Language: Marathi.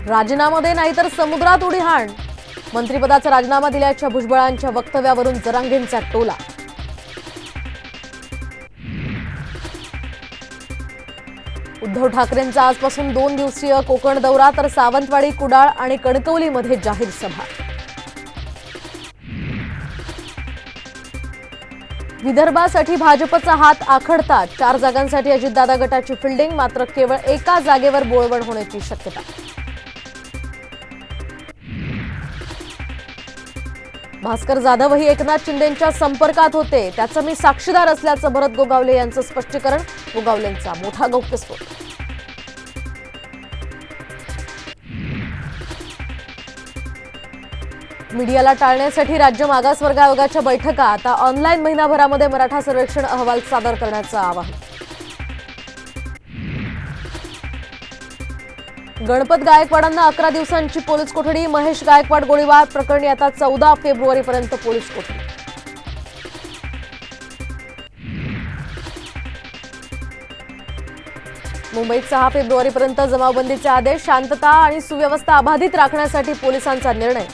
राजीनामा दे नाहीतर समुद्रात उडी हाण। मंत्रिपदाचा राजीनामा दिल्याच्या भुजबळांच्या वक्तव्यावरून जरांगेंचा टोला। उद्धव ठाकरेंचा आजपासून 2 दिवसीय कोकण दौरा, तर सावंतवाडी, कुडाळ आणि कणकवलीमध्ये जाहीर सभा। विदर्भासाठी भाजपचा हात आखडता 4 जागांसाठी अजितदादा गटाची फिल्डिंग, मात्र केवळ एका जागेवर बोळवण होण्याची शक्यता। भास्कर जाधवही एकनाथ शिंदेंच्या संपर्कात होते, त्याचं मी साक्षीदार असल्याचं भरत गोगावले यांचं स्पष्टीकरण। गोगावलेंचा मोठा गौप्यस्फोट। मीडियाला टाळण्यासाठी राज्य मागासवर्ग आयोगाच्या बैठका आता ऑनलाईन, महिनाभरामध्ये मराठा सर्वेक्षण अहवाल सादर करण्याचं आवाहन। गणपत गायकवाडांना 11 दिवसांची पोलीस कोठडी, महेश गायकवाड गोळीबार प्रकरणी आता 14 फेब्रुवारीपर्यंत पोलीस कोठडी। मुंबईत 6 फेब्रुवारीपर्यंत जमावबंदीचे आदेश, शांतता आणि सुव्यवस्था अबाधित राखण्यासाठी पोलिसांचा निर्णय।